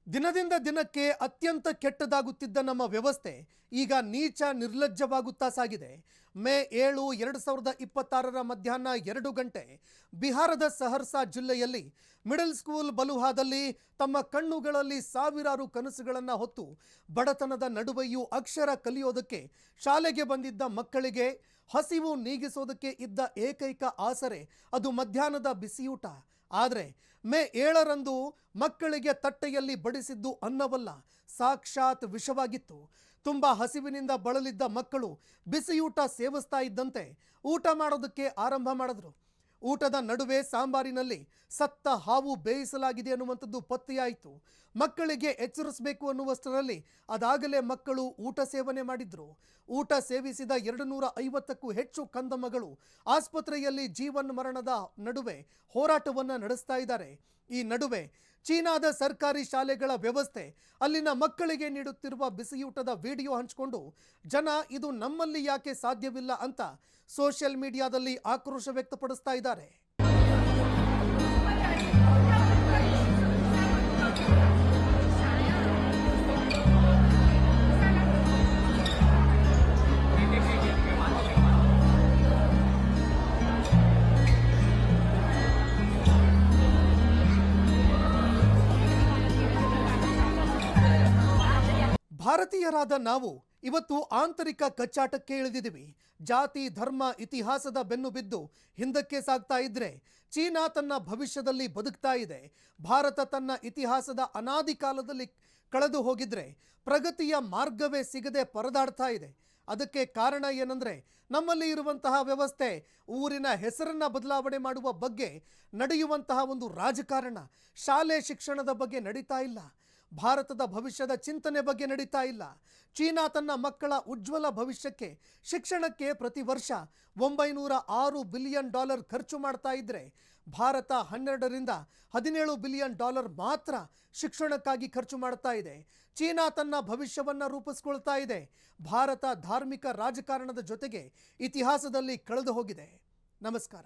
ದಿನದಿಂದ ದಿನಕ್ಕೆ ಅತ್ಯಂತ ಕೆಟ್ಟದಾಗುತ್ತಿದ್ದ ನಮ್ಮ ವ್ಯವಸ್ಥೆ ಈಗ ನೀಚ ನಿರ್ಲಜ್ಜವಾಗುತ್ತಾ ಸಾಗಿದೆ. ಮೇ 7, 2026 ಮಧ್ಯಾಹ್ನ 2 ಗಂಟೆ ಬಿಹಾರದ ಸಹರ್ಸಾ ಜಿಲ್ಲೆಯಲ್ಲಿ ಮಿಡಲ್ ಸ್ಕೂಲ್ ಬಲುಹಾದಲ್ಲಿ ತಮ್ಮ ಕಣ್ಣುಗಳಲ್ಲಿ ಸಾವಿರಾರು ಕನಸುಗಳನ್ನು ಹೊತ್ತು ಬಡತನದ ನಡುವೆಯೂ ಅಕ್ಷರ ಕಲಿಯೋದಕ್ಕೆ ಶಾಲೆಗೆ ಬಂದಿದ್ದ ಮಕ್ಕಳಿಗೆ ಹಸಿವು ನೀಗಿಸೋದಕ್ಕೆ ಇದ್ದ ಏಕೈಕ ಆಸರೆ ಅದು ಮಧ್ಯಾಹ್ನದ ಬಿಸಿಯೂಟ. ಆದರೆ ಮೇ 7ರಂದು ಮಕ್ಕಳಿಗೆ ತಟ್ಟೆಯಲ್ಲಿ ಬಡಿಸಿದ್ದು ಅನ್ನವಲ್ಲ, ಸಾಕ್ಷಾತ್ ವಿಷವಾಗಿತ್ತು. ತುಂಬ ಹಸಿವಿನಿಂದ ಬಳಲಿದ್ದ ಮಕ್ಕಳು ಬಿಸಿಯೂಟ ಸೇವಿಸ್ತಾ ಇದ್ದಂತೆ ಊಟ ಮಾಡೋದಕ್ಕೆ ಆರಂಭ ಮಾಡಿದ್ರು. ಊಟದ ನಡುವೆ ಸಾಂಬಾರಿನಲ್ಲಿ ಸತ್ತ ಹಾವು ಬೇಯಿಸಲಾಗಿದೆ ಅನ್ನುವಂಥದ್ದು ಪತ್ತೆಯಾಯಿತು. ಮಕ್ಕಳಿಗೆ ಎಚ್ಚರಿಸಬೇಕು ಅನ್ನುವಷ್ಟರಲ್ಲಿ ಅದಾಗಲೇ ಮಕ್ಕಳು ಊಟ ಸೇವನೆ ಮಾಡಿದ್ರು. ಊಟ ಸೇವಿಸಿದ 250ಕ್ಕೂ ಹೆಚ್ಚು ಕಂದಮ್ಮಗಳು ಆಸ್ಪತ್ರೆಯಲ್ಲಿ ಜೀವನ್ಮರಣದ ನಡುವೆ ಹೋರಾಟವನ್ನು ನಡೆಸ್ತಾ ಇದ್ದಾರೆ. ಈ ನಡುವೆ ಚೀನಾದ ಸರ್ಕಾರಿ ಶಾಲೆಗಳ ವ್ಯವಸ್ಥೆ ಅಲ್ಲಿನ ಮಕ್ಕಳಿಗೆ ನೀಡುತ್ತಿರುವ ಬಿಸಿಯೂಟದ ವಿಡಿಯೋ ಹಂಚಿಕೊಂಡು ಜನ ಇದು ನಮ್ಮಲ್ಲಿ ಯಾಕೆ ಸಾಧ್ಯವಿಲ್ಲ ಅಂತ ಸೋಷಿಯಲ್ ಮೀಡಿಯಾದಲ್ಲಿ ಆಕ್ರೋಶ ವ್ಯಕ್ತಪಡಿಸ್ತಾ ಇದ್ದಾರೆ. ಭಾರತೀಯರಾದ ನಾವು ಇವತ್ತು ಆಂತರಿಕ ಕಚ್ಚಾಟಕ್ಕೆ ಇಳಿದಿದ್ದೀವಿ. ಜಾತಿ, ಧರ್ಮ, ಇತಿಹಾಸದ ಬೆನ್ನು ಬಿದ್ದು ಹಿಂದಕ್ಕೆ ಸಾಗ್ತಾ ಇದ್ರೆ ಚೀನಾ ತನ್ನ ಭವಿಷ್ಯದಲ್ಲಿ ಬದುಕ್ತಾ ಇದೆ. ಭಾರತ ತನ್ನ ಇತಿಹಾಸದ ಅನಾದಿ ಕಾಲದಲ್ಲಿ ಕಳೆದು ಹೋಗಿದ್ರೆ ಪ್ರಗತಿಯ ಮಾರ್ಗವೇ ಸಿಗದೆ ಪರದಾಡ್ತಾ ಇದೆ. ಅದಕ್ಕೆ ಕಾರಣ ಏನಂದ್ರೆ ನಮ್ಮಲ್ಲಿ ಇರುವಂತಹ ವ್ಯವಸ್ಥೆ, ಊರಿನ ಹೆಸರನ್ನ ಬದಲಾವಣೆ ಮಾಡುವ ಬಗ್ಗೆ ನಡೆಯುವಂತಹ ಒಂದು ರಾಜಕಾರಣ, ಶಾಲೆ ಶಿಕ್ಷಣದ ಬಗ್ಗೆ ನಡೀತಾ ಇಲ್ಲ. ಭಾರತದ ಭವಿಷ್ಯದ ಚಿಂತನೆ ಬಗ್ಗೆ ನಡೀತಾ ಇಲ್ಲ. ಚೀನಾ ತನ್ನ ಮಕ್ಕಳ ಉಜ್ವಲ ಭವಿಷ್ಯಕ್ಕೆ ಶಿಕ್ಷಣಕ್ಕೆ ಪ್ರತಿ ವರ್ಷ $906 ಬಿಲಿಯನ್ ಖರ್ಚು ಮಾಡ್ತಾ ಇದ್ರೆ ಭಾರತ $12 ಬಿಲಿಯನ್ ಮಾತ್ರ ಶಿಕ್ಷಣಕ್ಕಾಗಿ ಖರ್ಚು ಮಾಡ್ತಾ ಇದೆ. ಚೀನಾ ತನ್ನ ಭವಿಷ್ಯವನ್ನು ರೂಪಿಸ್ಕೊಳ್ತಾ ಇದೆ. ಭಾರತ ಧಾರ್ಮಿಕ ರಾಜಕಾರಣದ ಜೊತೆಗೆ ಇತಿಹಾಸದಲ್ಲಿ ಕಳೆದು ಹೋಗಿದೆ. ನಮಸ್ಕಾರ.